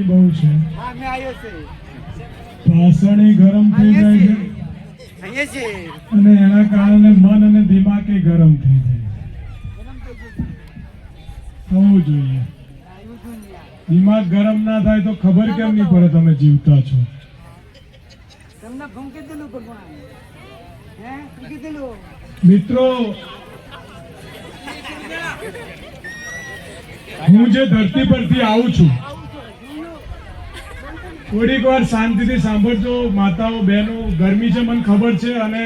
બહુ છે. હા મેં આવ્યો છે. ભાષણ ગરમ થઈ જાય છે અહીંયા છે અને એના કારણે મન અને દિમાગ ગરમ થઈ જાય. થવું જોઈએ. દિમાગ ગરમ ના થાય તો ખબર કેમ નહીં પડે તમે જીવતા છો. તમને ફૂંકી દેલું ભગવાન હે ફૂંકી દેલું. મિત્રો, હું જે ધરતી પરથી આવું છું, થોડીક વાર શાંતિથી સાંભળજો માતાઓ બહેનો. ગરમી છે મને ખબર છે અને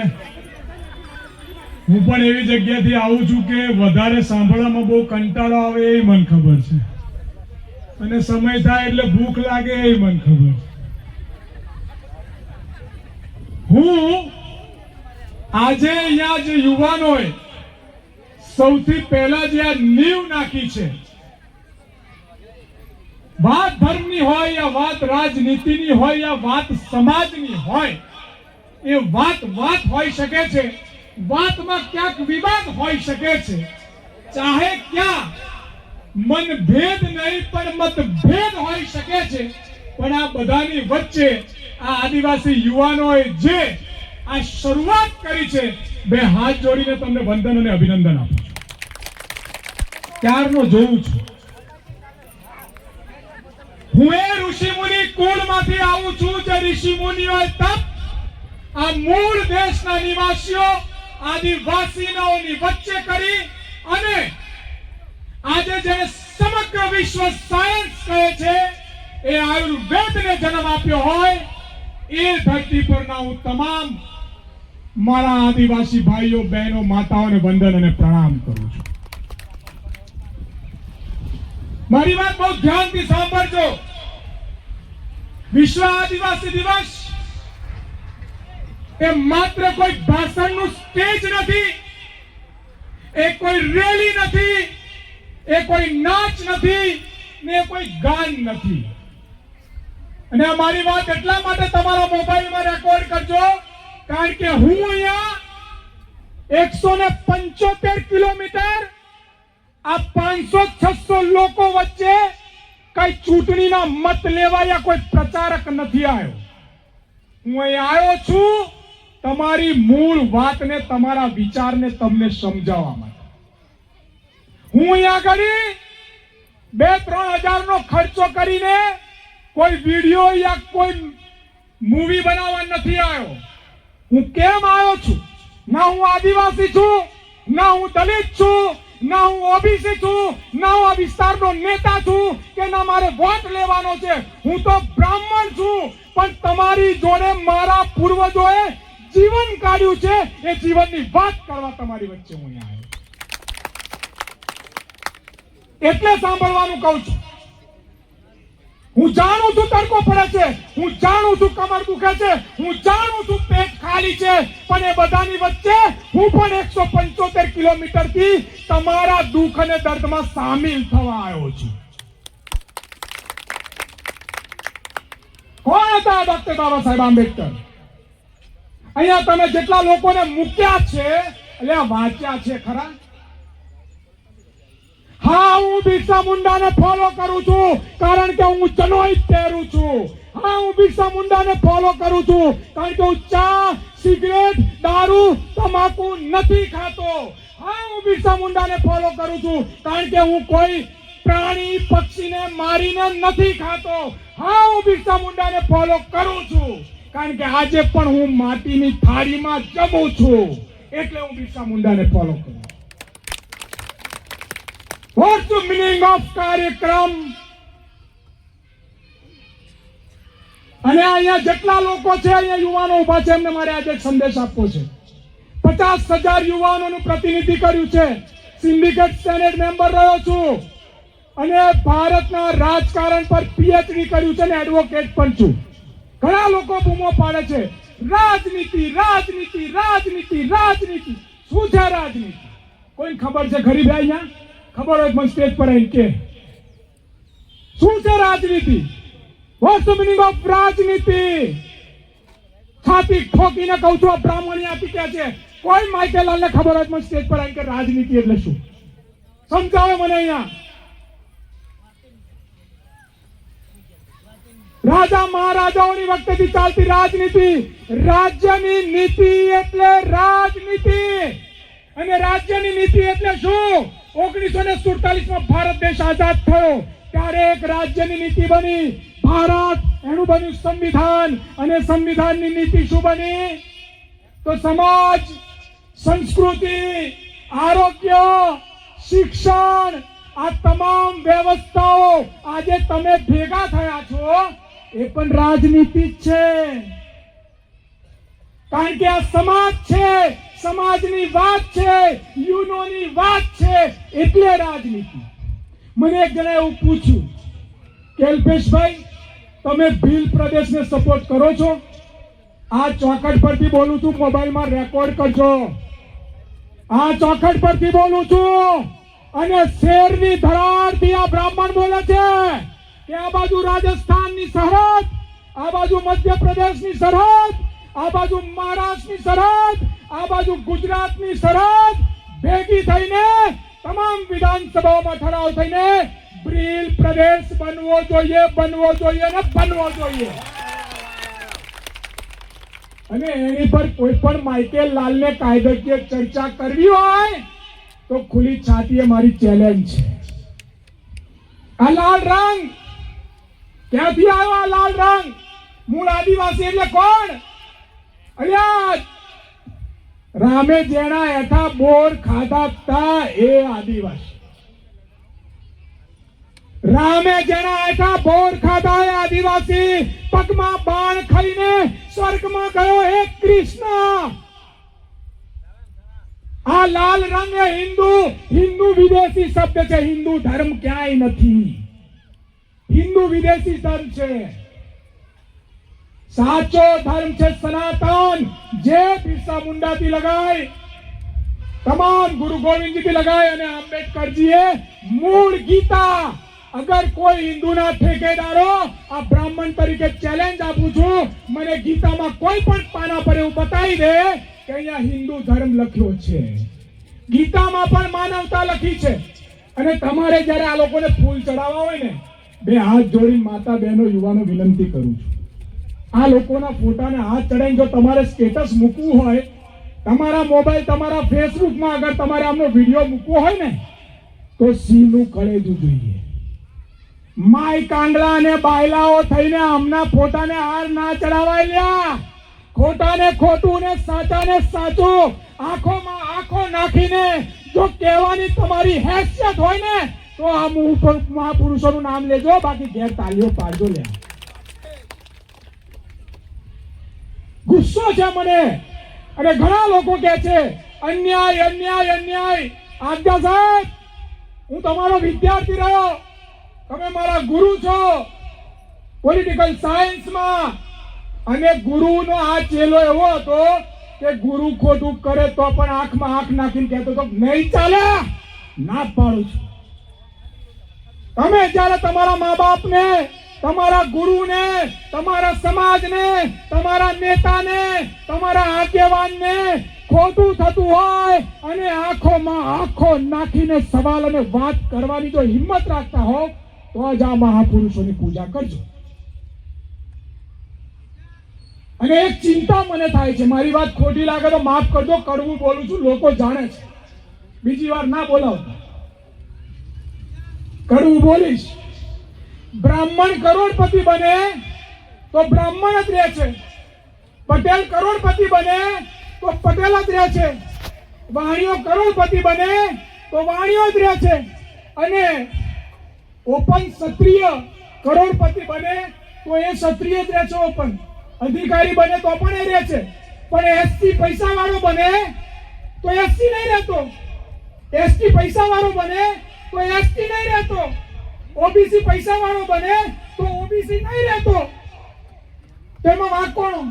હું પણ એવી જગ્યાથી આવું છું કે વધારે સાંભળવામાં બહુ કંટાળો આવે એ મને ખબર છે અને સમય થાય એટલે ભૂખ લાગે એ મને ખબર છે. હું આજે અહીંયા જે યુવાનોએ સૌથી પહેલા જે આ નીવ નાખી છે, વાત ધર્મની હોય યા વાત રાજનીતિની હોય યા વાત સમાજની હોય, એ વાત હોઈ શકે છે. વાતમાં ક્યાંક વિવાદ હોઈ શકે છે, ચાહે ક્યાં મનભેદ નહીં પણ મતભેદ હોઈ શકે છે. પણ આ બધાની વચ્ચે આ આદિવાસી યુવાનોએ જે આ શરૂઆત કરી છે, બે હાથ જોડીને તમને વંદન અને અભિનંદન આપું છું. ત્યારનો જોઉં છું. હું એ ઋષિમુનિ કુળમાંથી આવું છું જે ઋષિમુનિઓએ તપ આ મૂળ દેશના નિવાસીઓ આદિવાસીઓની વચ્ચે કરી અને આજે જેને સમગ્ર વિશ્વ સાયન્સ કહે છે એ આયુર્વેદને જન્મ આપ્યો હોય એ ધરતી પરના હું તમામ મારા આદિવાસી ભાઈઓ બહેનો માતાઓને વંદન અને પ્રણામ કરું છું. મારી વાત બહુ ધ્યાનથી સાંભળજો. વિશ્વ આદિવાસી દિવસ એ માત્ર કોઈ ભાષણનું સ્ટેજ નથી, એ કોઈ રેલી નથી, એ કોઈ નાચ નથી ને કોઈ ગાન નથી. અને આ મારી વાત એટલા માટે તમારા મોબાઈલમાં રેકોર્ડ કરજો કારણ કે હું અહીંયા 175 કિલોમીટર આ 500-600 લોકો વચ્ચે કઈ ચૂંટણીના મત લેવા યા કોઈ પ્રચારક નથી આવ્યો. હું અહીં આવ્યો છું તમારી મૂળ વાતને, તમારા વિચારને તમને સમજાવવા માટે. હું અહીંયા આગળ 2-3 હજારનો ખર્ચો કરીને કોઈ વિડીયો યા કોઈ મૂવી બનાવવા નથી આવ્યો. હું કેમ આવ્યો છું? ના હું આદિવાસી છું, ના હું દલિત છું, ના હું ઓબીસી છું, ના હું આ વિસ્તારનો નેતા છું કે ના મારે વોટ લેવાનો છે. હું તો બ્રાહ્મણ છું, પણ તમારી જોડે મારા પૂર્વજોએ જીવન કાઢ્યું છે એ જીવનની વાત કરવા તમારી વચ્ચે હું અહીંયા આવ્યો. એટલે સાંભળવાનું કહું છું. હું જાણું છું તડકો પડે છે, હું જાણું છું કમર દુખે છે, હું જાણું છું પેટ ખાલી છે, પણ એ બધાની વચ્ચે હું પણ 175 કિલોમીટરથી તમારા દુઃખ અને દર્દમાં સામેલ થવા આવ્યો છું. કોણ હતા ડોક્ટર બાબા સાહેબ આંબેડકર? અહીંયા તમે જેટલા લોકોને મૂક્યા છે એટલે વાંચ્યા છે ખરા? હા, હું બિરસા મુંડાને ફોલો કરું છું કારણ કે હું જનોઈ પહેરું છું. હા, હું બિરસા મુંડાને ફોલો કરું છું કારણ કે હું ચા, સિગરેટ, દારૂ, તમાકુ નથી ખાતો. હા, હું બિરસા મુંડાને ફોલો કરું છું કારણ કે હું કોઈ પ્રાણી પક્ષીને મારીને નથી ખાતો. હા, હું બિરસા મુંડાને ફોલો કરું છું કારણ કે આજે પણ હું માટીની થાળીમાં જમું છું એટલે હું બિરસા મુંડાને ફોલો કરું. What's the meaning of કાર્યક્રમ? અને અહીંયા જેટલા લોકો છે, અહીંયા યુવાનો ઉભા છે, એમને મારે આજે એક સંદેશ આપવો છે. 50,000 યુવાનોનું પ્રતિનિધિ કર્યું છે. સિન્ડિકેટ સેનેટ મેમ્બર રહ્યો છું અને ભારતના રાજકારણ પર પીએચડી કર્યું છે અને એડવોકેટ પણ છું. ઘણા લોકો બૂમો પાડે છે રાજનીતિ, રાજનીતિ, રાજનીતિ, રાજનીતિ. શું છે રાજનીતિ? કોઈ ખબર છે ખરી ભાઈ? અહીંયા ખબર હોય મને સ્ટેજ પર આવીને કે શું છે રાજનીતિ? What's the meaning of રાજનીતિ? છાતી ઠોકીને કહું છું, બ્રાહ્મણી આપી કે છે કોઈ માઇકેલાલને ખબર હોય મને સ્ટેજ પર આવીને કે રાજનીતિ એટલે શું? સમજાવો મને અહીંયા. રાજા મહારાજાઓની વખતેથી ચાલતી રાજનીતિ, રાજ્યની નીતિ એટલે રાજનીતિ, અને રાજ્યની નીતિ એટલે શું? 1947 માં ભારત દેશ આઝાદ થયો ત્યારે એક રાજ્યની નીતિ બની ભારત, એનું બન્યું સંવિધાન, અને સંવિધાનની નીતિ શું બની? તો સમાજ, સંસ્કૃતિ, આરોગ્ય, શિક્ષણ, આ તમામ વ્યવસ્થાઓ આજે તમે ભેગા થયા છો એ પણ રાજનીતિ જ છે, કારણ કે આ સમાજ છે, સમાજની વાત છે, યુનોની વાત છે, એટલે રાજનીતિ. મને એક જણા એવું પૂછ્યું કે અલ્પેશભાઈ, તમે ભીલ પ્રદેશને સપોર્ટ કરો છો? આ ચોખટ પરથી બોલું છું, મોબાઈલમાં રેકોર્ડ કરજો. આ ચોખટ પરથી બોલું છું, અને શેરની ધરારથી આ બ્રાહ્મણ બોલે છે કે આ બાજુ રાજસ્થાનની સરહદ, આ બાજુ મધ્યપ્રદેશની સરહદ, આ બાજુ મહારાષ્ટ્રની સરહદ, આ બાજુ ગુજરાતની સરહદ ભેગી થઈને તમામ વિધાનસભાઓમાં ઠરાવ થઈને ભીલ પ્રદેશ બનવો જોઈએ, બનવો જોઈએ ને બનવો જોઈએ. અને એની પર કોઈ પણ માઇકેલ લાલને કાયદાકીય ચર્ચા કરવી હોય તો ખુલ્લી છાતીએ મારી ચેલેન્જ છે. આ લાલ રંગ ક્યાંથી આવ્યો? આ લાલ રંગ મૂળ આદિવાસી એટલે કોણ? અલ્યા રામે જેના હેઠા બોર ખાધા તા એ આદિવાસી. રામે જેના હેઠા બોર ખાધા એ આદિવાસી. પગમાં બાણ ખાઈને સ્વર્ગમાં ગયો હે કૃષ્ણ. આ લાલ રંગ એ હિન્દુ વિદેશી શબ્દ છે. હિન્દુ ધર્મ ક્યાંય નથી, હિન્દુ વિદેશી ધર્મ છે. સાચો ધર્મ છે સનાતન, જે બિરસા મુંડાથી લગાય, તમામ ગુરુ ગોવિંદજીથી લગાય, અને આંબેડકરજીએ મૂળ ગીતા. અગર કોઈ હિન્દુના ઠેકેદારો આ બ્રાહ્મણ તરીકે ચેલેન્જ આપું છું, મને ગીતામાં કોઈ પણ પાના પર એવું બતાવી દે કે અહીંયા હિન્દુ ધર્મ લખ્યો છે. ગીતામાં પણ માનવતા લખી છે. અને તમારે જ્યારે આ લોકોને ફૂલ ચડાવવા હોય ને, બે હાથ જોડીને માતા બહેનો યુવાનો વિનંતી કરું છું, આ લોકોના ફોટાને હાથ ચડાવીને જો તમારે સ્ટેટસ મૂકવું હોય, તમારા મોબાઈલ, તમારા ફેસબુકમાં અગર તમારે આમનો વિડીયો મૂકવો હોય ને, તો સિંહનું કળેજું જોઈએ. માય કાંગલા અને બાયલાઓ થઈને આમના ફોટાને હાર ના ચડાવાય લ્યા. ખોટાને ખોટું ને સાચાને સાચું આંખોમાં આંખો નાખીને જો કહેવાની તમારી હેસિયત હોય ને, તો આ મહાપુરુષોનું નામ લેજો, બાકી ઘેર તાલીઓ પાડજો લે. ગુસ્સો છે મને, અને ઘણા લોકો કહે છે અન્યાય અન્યાય અન્યાય. આજ્ઞા સાહેબ, હું તમારો વિદ્યાર્થી રહ્યો, તમે મારા ગુરુ છો પોલિટિકલ સાયન્સમાં, અને ગુરુનો આ ચેલો એવો હતો કે ગુરુ ખોટું કરે તો પણ આંખમાં આંખ નાખીને કહેતો તો નહીં ચાલે, ના પાડું છું. તમે જ્યારે તમારા મા બાપને, તમારા ગુરુને, તમારા સમાજને, તમારા નેતાને, તમારા આગેવાનને ખોટું થતું હોય અને આંખોમાં આંખો નાખીને સવાલ અને વાત કરવાની જો હિંમત રાખતા હો, તો જ આ મહાપુરુષોની પૂજા કરજો. અને એક ચિંતા મને થાય છે, મારી વાત ખોટી લાગે તો માફ કરજો, કડવું બોલું છું, લોકો જાણે છે, બીજી વાર ના બોલાવતા, કડવું બોલીશ. બ્રાહ્મણ કરોડપતિ બને તો બ્રાહ્મણ જ રહે છે, પટેલ કરોડપતિ બને તો પટેલ જ રહે છે, વાણિયો કરોડપતિ બને તો વાણિયો જ રહે છે, અને ઓપન ક્ષત્રિય કરોડપતિ બને તો એ ક્ષત્રિય જ રહે છે, ઓપન અધિકારી બને તો પણ એ રહે છે. પણ એસટી પૈસા વાળો બને તો એસટી નહીં રહેતો, એસટી પૈસા વાળો બને તો એસટી નહીં રહેતો, ઓબીસી પૈસા વાળો બને તો ઓબીસી નહીં રહેતો. તેમાં વાંક કોનો?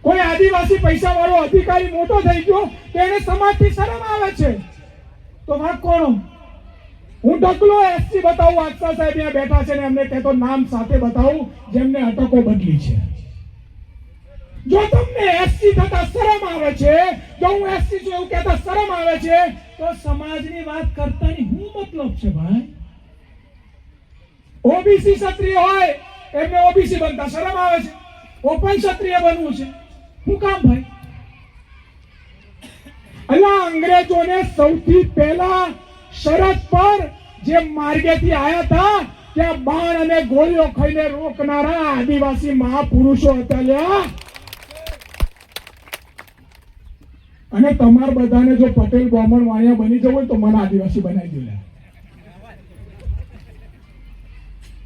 કોઈ આદિવાસી પૈસા વાળો અધિકારી મોટો થઈ ગયો તો એને સમાજથી શરમ આવે છે, તો વાંક કોનો? હું ઢગલો એસટી બતાવું, આક્ષા સાહેબ અહીંયા બેઠા છે ને એમને કહેતો નામ સાથે બતાવું જેમને અટકો બદલી છે. જો તમને એસટી થતા શરમ આવે છે, જો હું એસટી છું એવું કહેતા શરમ આવે છે, તો સમાજની વાત કરતાની શું મતલબ છે ભાઈ? ઓબીસી ક્ષત્રિય હોય એમને ઓબીસી બનતા શરમ આવે છે, ઓપન ક્ષત્રિય બનવું છે, શું કામ ભાઈ? અલા અંગ્રેજોને સૌથી પહેલા શરત પર જે માર્ગેથી આયા હતા ત્યાં બાણ અને ગોળીઓ ખાઈને રોકનારા આદિવાસી મહાપુરુષો હતા લ્યા. અને તમાર બધાને જો પટેલ બ્રાહ્મણ વાણિયા બની જવું હોય તો મને આદિવાસી બનાવી દે.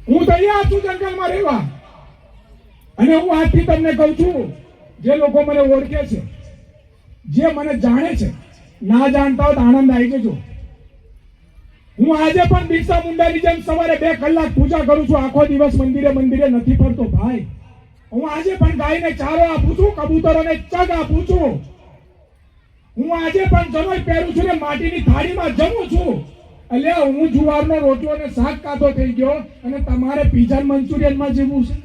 હું તૈયાર છું જંગલમાં રહેવા. અને હું આજથી તમને કહું છું, જે લોકો મને ઓળખે છે, જે મને જાણે છે, ના જાણતા હોય તો આનંદ આવી જજો. હું આજે પણ બિરસા મુંડાની જેમ સવારે 2 કલાક પૂજા કરું છું, આખો દિવસ મંદિરે નથી ફરતો ભાઈ. હું આજે પણ ગાયને ચારો આપું છું, કબૂતરોને ચગ આપું છું. હું આજે પણ જનોઈ પહેરું છું ને માટીની થાળીમાં જમું છું. એટલે હું જુવારનો રોટલો અને શાક કાઢો થઈ ગયો અને તમારે પીઝા મંચુરિયનમાં જીવવું છે?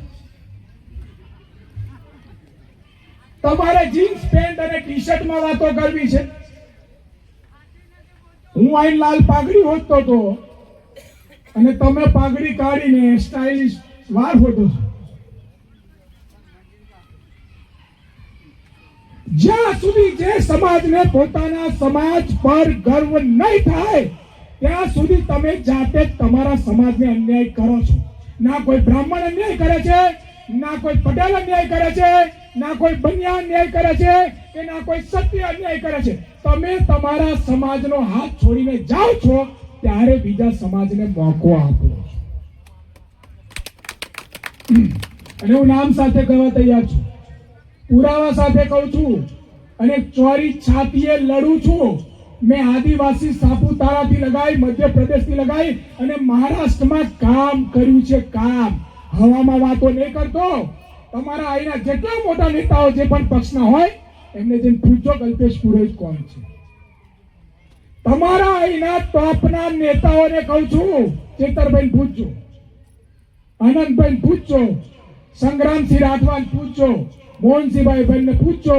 તમારે જીન્સ પેન્ટ અને ટી શર્ટમાં વાતો કરવી છે? હું આઈ લાલ પાઘડી હોતો તો અને તમે પાઘડી કાઢીને સ્ટાઇલિશ વાર હોતો છો. જ્યાં સુધી જે સમાજને પોતાના સમાજ પર ગર્વ નહીં થાય ત્યાં સુધી તમે જાતે જ તમારા સમાજને અન્યાય કરો છો. ના કોઈ બ્રાહ્મણ અન્યાય કરે છે, ના કોઈ પટેલ અન્યાય કરે છે, ના કોઈ બનિયા અન્યાય કરે છે કે ના કોઈ ક્ષત્રિય અન્યાય કરે છે. તમે તમારા સમાજનો હાથ છોડીને જાઓ છો ત્યારે બીજા સમાજને મોકો આપો. અને હું નામ સાથે કહેવા તૈયાર છું, પુરાવા સાથે કહું છું અને ચોરી છાતીએ લડું છું. મેં આદિવાસી સાપુતારાથી લગાઈ, મધ્યપ્રદેશથી લગાઈ અને મહારાષ્ટ્રમાં કામ કર્યું છે. કામ હવામાં વાતો નહીં કરતો. તમારા અહીંના જેટલા મોટા નેતાઓ જે પણ પક્ષના હોય એમને જઈને પૂછજો કલ્પેશ પુરોહિત કોણ છે. તમારા અહીંના ટોપના નેતાઓને કહું છું, ચેતરભાઈ પૂછજો, આનંદભાઈ પૂછજો, સંગ્રામસિંહ રાઠવાને પૂછજો, મોહનસિંહભાઈ ને પૂછજો,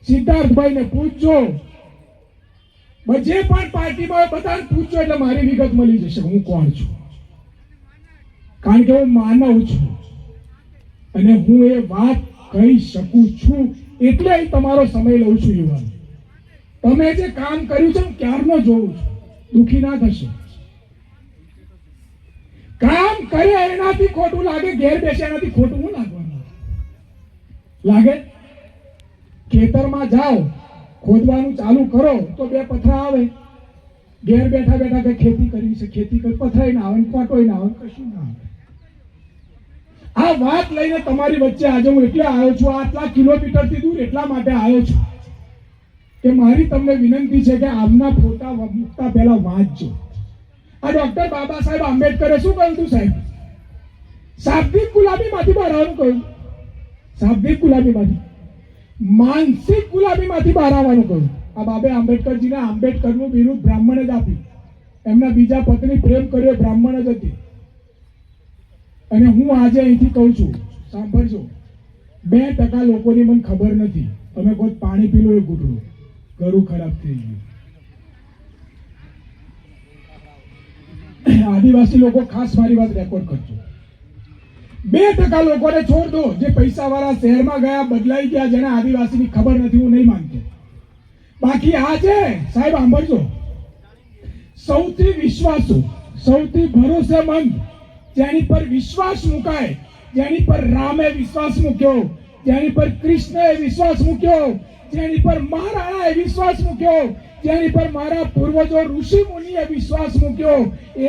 સિદ્ધાર્થભાઈને પૂછજો, જે પણ પાર્ટીમાં બધાને પૂછજો એટલે મારી વિગત મળી જશે હું કોણ છું. કારણ કે હું માનવ છું અને હું એ વાત કહી શકું છું એટલે તમારો સમય લઉં છું. યુવાન, તમે જે કામ કર્યું છે ક્યારનો જોઉં છું, દુખી ના થશે. કામ કરે એનાથી ખોટું લાગે, ઘેર બેસે એનાથી ખોટું હું લાગવાનું લાગે? ખેતરમાં જાઓ, ખોદવાનું ચાલુ કરો તો 2 પથરા આવે. ઘેર બેઠા બેઠા કે ખેતી કરવી છે, ખેતી કરી પથરાઈ ના આવે, કોટોય ના આવે, કશું ના આવે. આ વાત લઈને તમારી વચ્ચે આજે હું એટલે આવ્યો છું, આટલા કિલોમીટરથી દૂર એટલા માટે આવ્યો છું કે મારી તમને વિનંતી છે કે આમના ફોટા મૂકતા પહેલા વાંચજો. આ ડોક્ટર બાબા સાહેબ આંબેડકરે શું કહ્યું હતું સાહેબ? શાબ્દિક ગુલામીમાંથી બહાર આવવાનું કહ્યું. શાબ્દિક ગુલામીમાંથી માનસિક ગુલામીમાંથી બહાર આવવાનું કહ્યું. આ બાબે આંબેડકરજીને આંબેડકરનું બિરુદ બ્રાહ્મણે જ આપ્યું. એમના બીજા પત્ની પ્રેમ કર્યો બ્રાહ્મણ જ હતી. અને હું આજે અહીંથી કહું છું, સાંભળજો, 2% લોકોની મને ખબર નથી. તમે કોઈ પાણી પી લો એ ઘૂંટડું, ઘરું ખરાબ થઈ ગયું. આદિવાસી લોકો ખાસ મારી વાત રેકોર્ડ કરજો. 2% લોકોને છોડ દો, જે પૈસા વાળા શહેરમાં ગયા, બદલાઈ ગયા, જેને આદિવાસીની ખબર નથી, હું નહીં માનતો. બાકી આ છે સાહેબ, સાંભળજો, સૌથી વિશ્વાસુ, સૌથી ભરોસેમંદ, જેની પર વિશ્વાસ મુકાય, જેની પર રામે વિશ્વાસ મૂક્યો, જેની પર કૃષ્ણએ વિશ્વાસ મૂક્યો, જેની પર મહારાણાએ વિશ્વાસ મૂક્યો, જેની પર મારા પૂર્વજો ઋષિ મુનિએ વિશ્વાસ મૂક્યો,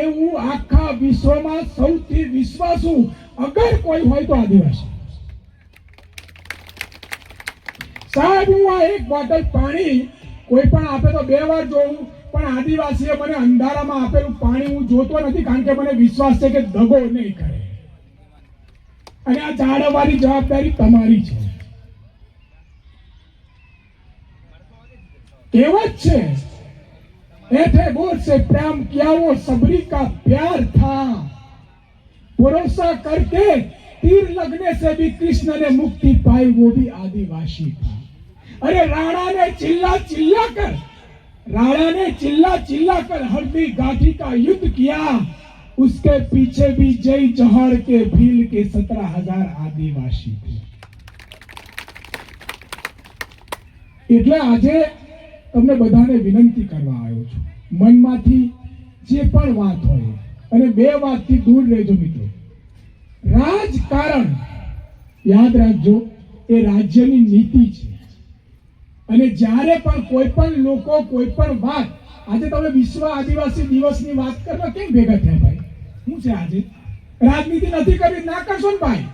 એવું આખા વિશ્વમાં સૌથી વિશ્વાસુ અગર કોઈ હોય તો આદિવાસી. સાહેબ, હું આ 1 બોટલ પાણી કોઈ પણ આપે તો 2 વાર જોઉં, પણ આદિવાસીએ મને અંધારામાં આપેલું પાણી હું જોતો નથી, કારણ કે મને વિશ્વાસ છે કે દગો નહીં કરે. અને આ જાળવવાની જવાબદારી તમારી છે. કહેવત છે, ऐठे बोर से प्रेम किया वो सबरी का प्यार था, भरोसा करके तीर लगने से भी कृष्ण ने मुक्ति पाई, वो भी आदिवासी था. अरे राणा ने चिल्ला चिल्ला कर हल्दी घाटी का युद्ध किया, उसके पीछे भी जय जौहर के भील के 17,000 आदिवासी थे। એટલે આજે તમને બધાને વિનંતી કરવા આવ્યો છું, મનમાંથી જે પણ વાત હોય અને બે વાતથી દૂર રહેજો મિત્રો. રાજકારણ યાદ રાખજો, એ રાજ્યની નીતિ છે. અને જ્યારે પણ કોઈ પણ લોકો કોઈ પણ વાત, આજે તમે વિશ્વ આદિવાસી દિવસની વાત કરવા કેમ ભેગા થયા ભાઈ? શું છે આજે? રાજનીતિ નથી કરવી, ના કરશો ને ભાઈ.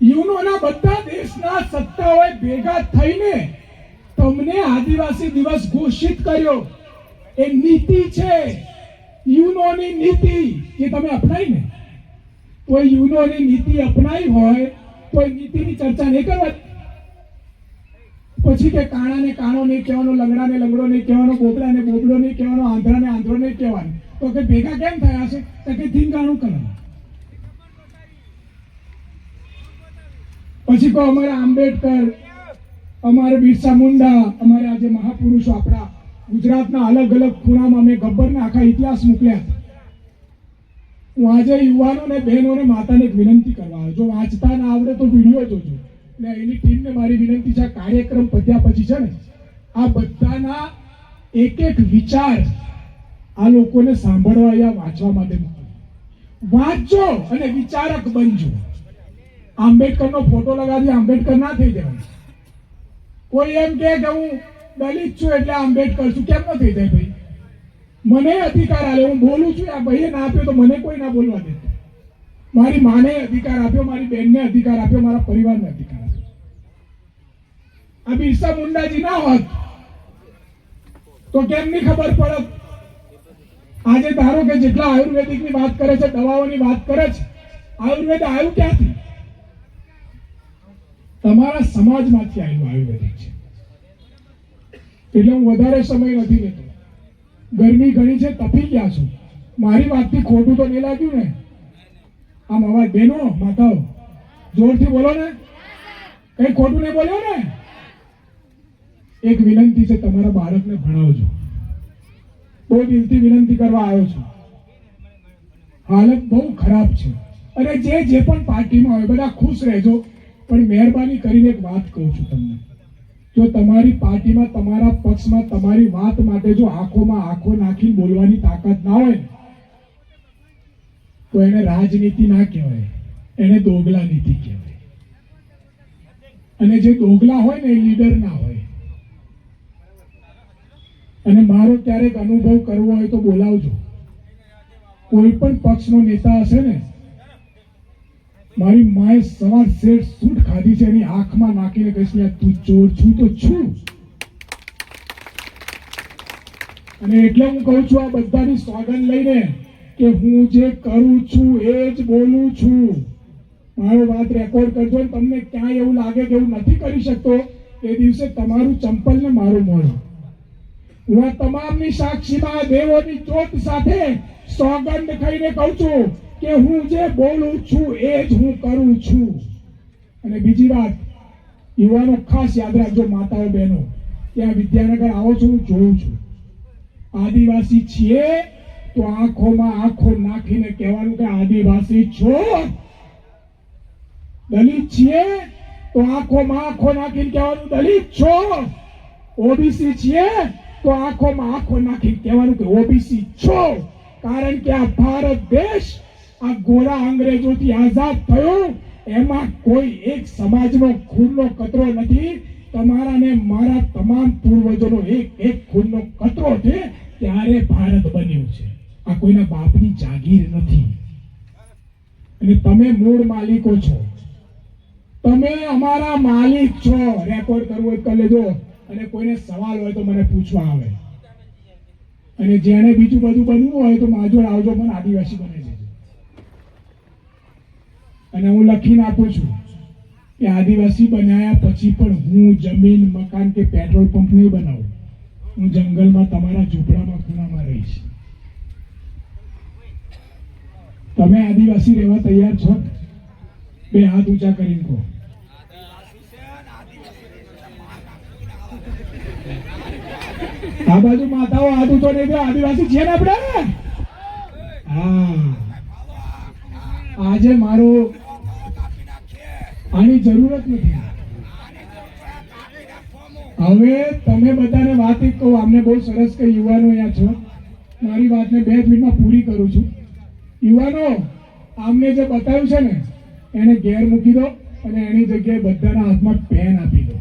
યુનોના બધા દેશના સત્તાઓએ ભેગા થઈને તમને આદિવાસી દિવસ ઘોષિત કર્યો. એ નીતિ છે, યુનોની નીતિ, જે તમે અપનાવી ને. તો યુનોની નીતિ અપનાવી હોય તો એ નીતિની ચર્ચા નહીં કરવાની. પછી કે કાણાને કાણો નહીં કહેવાનો, લંગડાને લંગડો નહીં કહેવાનો, બોબડાને બોબડો નહીં કહેવાનો, આંધ્રાને આંધ્રો નહીં કહેવાનો. તો કે ભેગા કેમ થયા છે? તો કે ધીંગાણું કરવાનું. પછી કહો અમારે આંબેડકર, અમારે બિરસા મુંડા, અમારે આજે મહાપુરુષો આપણા ગુજરાતના અલગ અલગ ખૂણામાં મેં ગબ્બરના આખા ઇતિહાસ મોકલ્યા. હું આજે યુવાનોને, બહેનોને, માતાને એક વિનંતી કરવા આવ્યો. જો વાંચતા ના આવડે તો વિડીયો જોજો. એટલે એની ટીમને મારી વિનંતી છે, કાર્યક્રમ પત્યા પછી છે ને આ બધાના એક એક વિચાર આ લોકોને સાંભળવા યા વાંચવા માટે મૂકો. વાંચજો અને વિચારક બનજો. આંબેડકરનો ફોટો લગાવી આંબેડકર ના થઈ જવાનું. કોઈ એમ કે હું દલિત છું એટલે આંબેડકર છું, કેમ ન થઈ જાય ભાઈ? મને અધિકાર આલે, હું બોલું છું. આ ભાઈએ ના આપ્યો તો મને કોઈ ના બોલવા દે. મારી માને અધિકાર આપ્યો, મારી બહેનને અધિકાર આપ્યો, મારા પરિવારને અધિકાર આપ્યો. આ બિરસા મુંડાજી ના હોત તો કેમની ખબર પડત? આજે ધારો કે જેટલા આયુર્વેદિકની વાત કરે છે, દવાઓની વાત કરે છે, આયુર્વેદ આવ્યું ક્યાંથી? તમારા સમાજમાંથી આવ્યું આયુર્વેદિક છે. એટલે હું વધારે સમય નથી લેતો. ગરમી ઘણી છે, તપી ગયા છું. મારી વાતથી ખોટું તો નહીં લાગ્યું ને? આમ અવાજ, બહેનો, માતાઓ, જોરથી બોલો ને. કઈ ખોટું નહીં બોલ્યો ને? એક વિનંતી છે, તમારા બાળકને ભણાવજો. બહુ દિલથી વિનંતી કરવા આવ્યો છું. હાલત બહુ ખરાબ છે. અને જે પણ પાર્ટીમાં હોય બધા ખુશ રહેજો. પણ મહેરબાની કરીને એક વાત કહું છું તમને, જો તમારી પાર્ટીમાં, તમારા પક્ષમાં તમારી વાત માટે જો આંખોમાં આંખો નાખી બોલવાની તાકાત ના હોય ને, તો એને રાજનીતિ ના કહેવાય, એને દોગલા નીતિ કહેવાય. અને જે દોગલા હોય ને એ લીડર ના હોય. અને મારો ક્યારેક અનુભવ કરવો હોય તો બોલાવજો. કોઈ પણ પક્ષનો નેતા હશે ને, મારી માએ સવાર શેઠ સૂટ ખાધી છે, એની આંખમાં નાખીને કહીશ ને તું ચોર છું તો છું. અને એટલે હું કહું છું, આ બધાની સોગંદ લઈને કે હું જે કરું છું એ જ બોલું છું. મારો વાત રેકોર્ડ કરજો. તમને ક્યાંય એવું લાગે કે હું નથી કરી શકતો, એ દિવસે તમારું ચંપલ ને મારું મોઢું. હું આ તમામની સાક્ષીમાં દેવોની ચોટ સાથે સોગંદ ખાઈને કહું છું કે હું જે બોલું છું એ જ હું કરું છું. અને બીજી વાત, યુવાનો ખાસ યાદ રાખજો, માતાઓ, બહેનો, ત્યાં વિદ્યાનગર આવો છો, હું જોઉં છું. આદિવાસી છીએ તો આંખોમાં આંખો નાખીને કહેવાનું કે આદિવાસી છો. દલિત છીએ તો આંખોમાં આંખો નાખીને કહેવાનું દલિત છો. ઓબીસી છીએ તો આંખોમાં આંખો નાખીને કહેવાનું કે ઓબીસી છો. કારણ કે આ ભારત દેશ આ ગોરા અંગ્રેજોથી આઝાદ થયો, એમાં કોઈ એક સમાજનો ખૂનનો કતરો નથી. તમારા ને મારા તમામ પૂર્વજોનો એક એક ખૂનનો કતરો છે, ત્યારે ભારત બન્યું છે. આ કોઈના બાપની જાગીર નથી. અને તમે મૂળ માલિકો છો. તમે અમારા માલિક છો. રેકોર્ડ કરવો હોય કરી લેજો. અને કોઈને સવાલ હોય તો મને પૂછવા આવે. અને જેને બીજું બધું બનવું હોય તો માજોડ આવજો, મને આદિવાસી બનાવી દેજો. અને હું લખીને આપું છું કે આદિવાસી બનાયા પછી પણ હું જમીન, મકાન કે પેટ્રોલ પંપ નહીં બનાવું. હું જંગલમાં તમારા ઝૂંપડામાં ખૂણામાં રહીશ. તમે આદિવાસી રહેવા તૈયાર છો? બે હાથ ઊંચા કરીને કહો. આ બાજુ માતાઓ હાથ ઊંચો નહીં, આદિવાસી છીએ ને આપણે? આજે મારો આની જરૂરત નથી. હવે તમે બધાને વાત એક કહું, અમને બહુ સરસ કે યુવાનો અહીંયા છો, મારી વાતને 2 મિનિટમાં પૂરી કરું છું. યુવાનો, આમને જે બતાવ્યું છે ને એને ઘેર મૂકી દો અને એની જગ્યાએ બધાના હાથમાં પેન આપી દો.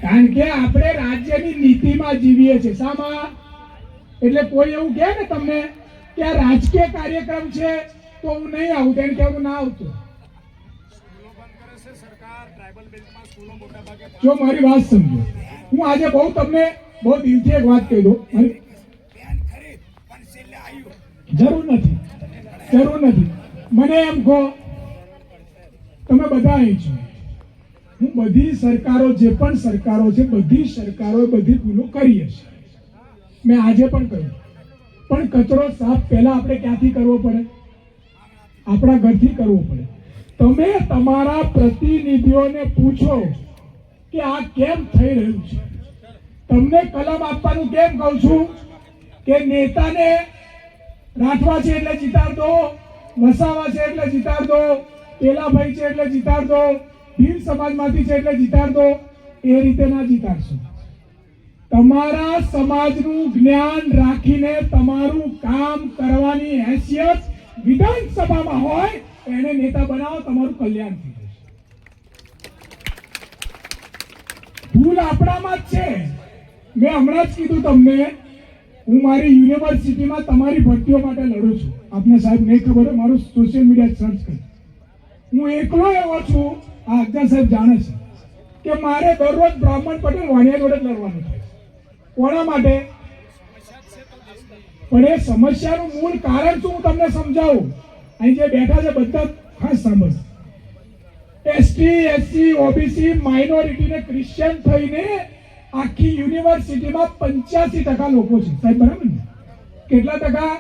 કારણ કે આપણે રાજ્યની નીતિમાં જીવીએ છીએ. શામાં? એટલે કોઈ એવું કહે ને તમને કે આ રાજકીય કાર્યક્રમ છે તો હું નહીં આવું, તેને કે હું ના આવતો. જો મારી વાત સમજો, હું આજે બહુ તમને બહુ દિલથી એક વાત કહી દઉં. જરૂર નથી, જરૂર નથી. મને એમ કહો, તમે બધા અહીં છો, હું બધી સરકારો, જે પણ સરકારો છે, બધી સરકારોએ બધી ભૂલો કરી હશે. મેં આજે પણ કહ્યું, પણ કચરો સાફ પહેલા આપણે ક્યાંથી કરવો પડે? આપણા ઘરથી કરવો પડે. તમે તમારા પ્રતિનિધિઓને પૂછો કે આ કેમ થઈ રહ્યું છે. તમને કલમ આપવાનું કેમ કહું છું કે નેતાને રાઠવા છે એટલે જીતાડ દો, વસાવા છે એટલે જીતાડ દો, પેલા ભાઈ છે એટલે જીતાડ દો, ભીલ સમાજમાંથી છે એટલે જીતાડ દો. એ રીતે ના જીતાડશો. તમારા સમાજનું જ્ઞાન રાખીને તમારું કામ કરવાની હેસિયત વિધાનસભામાં હોય એને નેતા બનાવો, તમારું કલ્યાણ થઈ જશે. ભૂલ આપણામાં જ છે. મેં હમણાં જ કીધું તમને, હું મારી યુનિવર્સિટીમાં તમારી ભરતીઓ માટે લડું છું. આપને સાહેબ નહીં ખબર હોય, મારું સોશિયલ મીડિયા સર્ચ કરો. હું એકલો એવો છું, આ અજ્જા સાહેબ જાણે છે કે મારે દરરોજ બ્રાહ્મણ પટેલ વાણિયા જોડે લડવાનું થાય. કોના માટે? પણ એ સમસ્યાનું મૂળ કારણ શું હું તમને સમજાવું. અહીં જે બેઠા છે બધા ખાસ સાંભળ. એસટી, એસસી, ઓબીસી, માઇનોરિટીને ક્રિશ્ચિયન થઈને આખી યુનિવર્સિટીમાં 85% લોકો છે સાહેબ, બરાબર ને? કેટલા ટકા?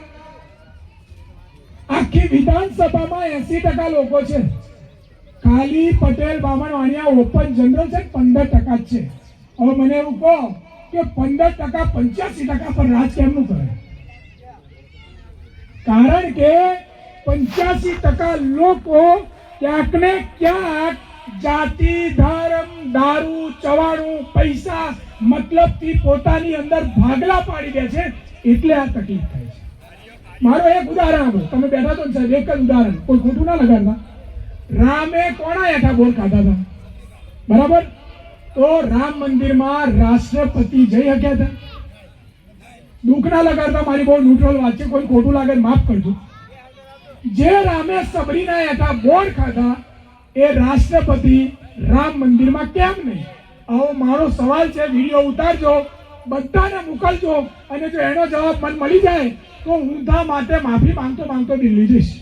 આખી વિધાનસભામાં 80% લોકો છે. ખાલી પટેલ, બામણ, વાણિયા ઓપન જનરલ છે 15% જ છે. હવે મને એવું કહો કે 15% 85% પર રાજ કેમનું કરે? કારણ કે 85% લોકો ક્યાંક ને ક્યાંક જાતિ, ધર્મ, દારૂ, ચવાણું, પૈસા, મતલબથી પોતાની અંદર ભાગલા પાડી દે છે. એટલે આ તકલીફ થાય છે. મારો એક ઉદાહરણ આપો. તમે બેઠા તો સાહેબ, એક જ ઉદાહરણ, કોઈ ખોટું ના લગાડતા. રામે કોના હેઠા બોલ ખાધા હતા? બરાબર? તો રામ મંદિરમાં રાષ્ટ્રપતિ જઈ શક્યા હતા? દુઃખ ના લગાડતા, મારી બહુ ન્યુટ્રલ વાત છે, કોઈ ખોટું લાગે માફ કરજો. જે રામે સબરીના હેઠા બોર ખાધા એ રાષ્ટ્રપતિ રામ મંદિરમાં કેમ નહીં? આવો મારો સવાલ છે. વિડીયો ઉતારજો, બધાને મોકલજો, અને જો એનો જવાબ મને મળી જાય તો ઊંધા માટે માફી માંગતો માંગતો દિલ્હી જઈશ.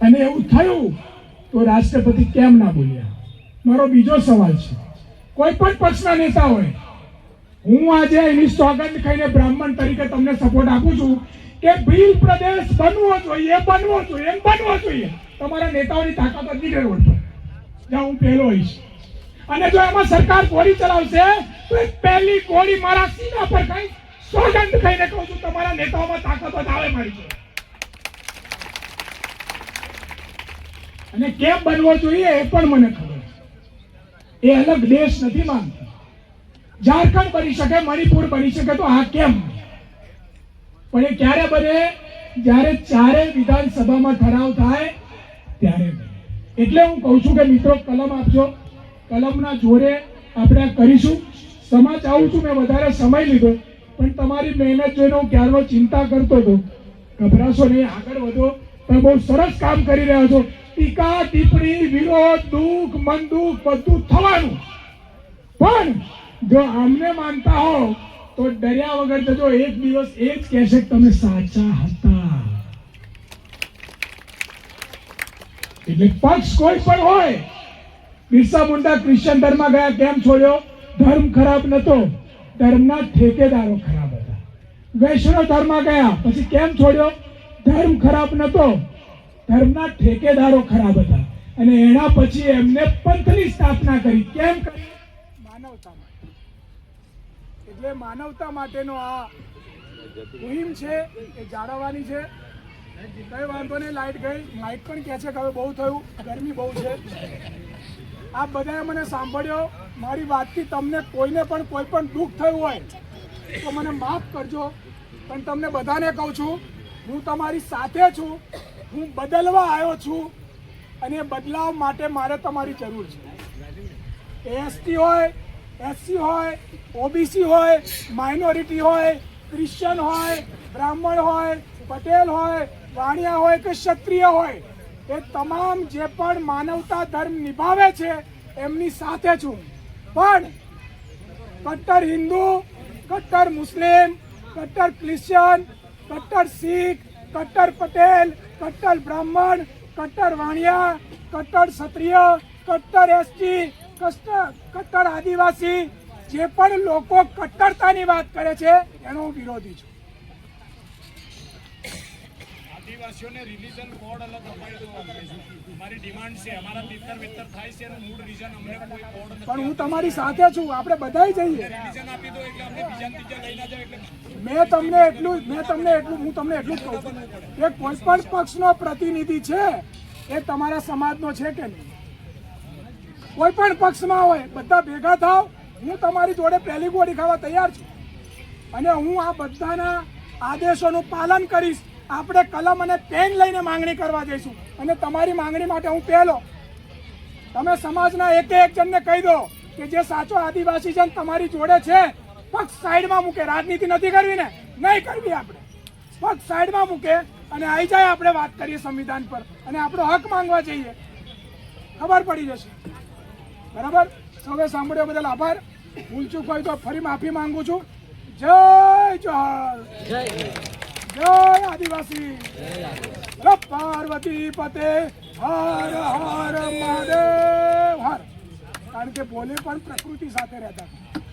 અને એવું થયું તો રાષ્ટ્રપતિ કેમ ના બોલ્યા? મારો બીજો સવાલ છે. કોઈ પણ પક્ષના નેતા હોય, હું આજે એની સોગંદ ખાઈને બ્રાહ્મણ તરીકે તમને સપોર્ટ આપું છું કે ભીલ પ્રદેશ બનવો જોઈએ, બનવો જોઈએ, બનવો જોઈએ. તમારા નેતાઓની તાકાત નથી રોડ પર, જ્યાં હું પહેલો હોઈશ. અને જો એમાં સરકાર ગોળી ચલાવશે તો પહેલી ગોળી મારા સીના પર ખાઈ સોગંદ ખાઈને કહું છું, તમારા નેતાઓમાં તાકાત આવે મારી જોડે. અને કેમ બનવો જોઈએ એ પણ મને ખબર છે. એ અલગ દેશ નથી માંગતો. ઝારખંડ બની શકે, મણિપુર બની શકે, તો આ કેમ? પણ એ ક્યારે બને? જ્યારે ચારે વિધાનસભામાં ઠરાવ થાય ત્યારે બને. એટલે હું કહું છું કે મિત્રો, કલમ આપજો. કલમના જોરે આપણે કરીશું. સમા ચાહું છું, મેં વધારે સમય લીધો, પણ તમારી મહેનત જોઈને હું ક્યારનો ચિંતા કરતો હતો. ગભરાશો નહીં, આગળ વધો. તમે બહુ સરસ કામ કરી રહ્યા છો. ટીકા, ટિપ્પણી, વિરોધ, દુઃખ, મન દુઃખ બધું થવાનું. પણ જો અમને માનતા હો તો ડર્યા વગર જજો. એક દિવસ એ જ કહેશે કે તમે સાચા હતા. એટલે પક્ષ કોઈ પણ હોય. બિરસા મુંડા ક્રિશ્ચિયન ધર્મ ગયા, કેમ છોડ્યો? ધર્મ ખરાબ નતો, ધર્મના ઠેકેદારો ખરાબ હતા. વૈષ્ણવ ધર્મ ગયા, પછી કેમ છોડ્યો? ધર્મ ખરાબ નતો, ધર્મના ઠેકેદારો ખરાબ હતા. અને એના પછી એમને પંથની સ્થાપના કરી. કેમ કરી? માનવતા માટે. એટલે માનવતા માટેનો આ મુહિમ છે એ જાળવવાની છે. કઈ વાંધો નહીં, લાઈટ ગઈ. લાઈટ પણ કહે છે કે હવે બહુ થયું, ગરમી બહુ છે. આપ બધાએ મને સાંભળ્યો. મારી વાતથી તમને કોઈને પણ કોઈ પણ દુઃખ થયું હોય તો મને માફ કરજો, પણ તમને બધાને કહું છું, હું તમારી સાથે છું. હું બદલવા આવ્યો છું અને એ બદલાવ માટે મારે તમારી જરૂર છે. એસટી હોય, એસસી હોય, ઓબીસી હોય, માઇનોરિટી હોય, ક્રિશ્ચન હોય, બ્રાહ્મણ હોય, પટેલ હોય, વાણિયા હોય કે ક્ષત્રિય હોય, એ તમામ જે પણ માનવતા ધર્મ નિભાવે છે એમની સાથે છું. પણ કટ્ટર હિન્દુ, કટ્ટર મુસ્લિમ, કટ્ટર ક્રિશ્ચન, કટ્ટર શીખ, કટ્ટર પટેલ, કટ્ટર બ્રાહ્મણ, કટ્ટર વાણિયા, કટ્ટર ક્ષત્રિય, કટ્ટર એસટી, કટ્ટર આદિવાસી, જે પણ લોકો કટ્ટરતાની વાત કરે છે એનો હું વિરોધી છું. આદિવાસીઓને રિલીજન કોડ અલગ અપાય તો અમારી ડિમાન્ડ છે. અમારા તિત્તર વિત્તર થાય છે એનું મૂળ રીઝન અમને કોઈ કોડ નથી. પણ હું તમારી સાથે છું, આપણે બધાય જઈએ. રિલીજન આપી દો એટલે અમને બીજા ત્રીજા લઈ ના જાય એટલે હું તમને એટલું જ કહું છું કે કોઈ પણ પક્ષનો પ્રતિનિધિ છે એ તમારા સમાજનો છે કે નહીં? કોઈ પણ પક્ષમાં હોય, બધા ભેગા થાવ. હું તમારી જોડે પહેલી ગોળી ખાવા તૈયાર છું અને હું આ બધાના આદેશોનું પાલન કરીશ. આપણે કલમ અને પેન લઈને માંગણી કરવા જઈશું અને તમારી માંગણી માટે હું પહેલો. તમે સમાજના એક જણને કહી દો કે જે સાચો આદિવાસી જન તમારી જોડે છે, પક્ષ સાઈડમાં મૂકે. રાજનીતિ નથી કરવી ને, નહીં કરવી. આપણે પક્ષ સાઈડમાં મૂકે અને આવી જાય, આપણે વાત કરીએ સંવિધાન પર અને આપણો હક માંગવા જઈએ. ખબર પડી જશે. બરાબર? સૌએ સાંભળ્યો બદલ આભાર. ભૂલચૂક હોય તો ફરી માફી માંગુ છું. જય જોહર, જય આદિવાસી, પાર્વતી પતે, હર હર મહાદેવ હર. કારણ કે બોલે પણ પ્રકૃતિ સાથે રહેતા હતા.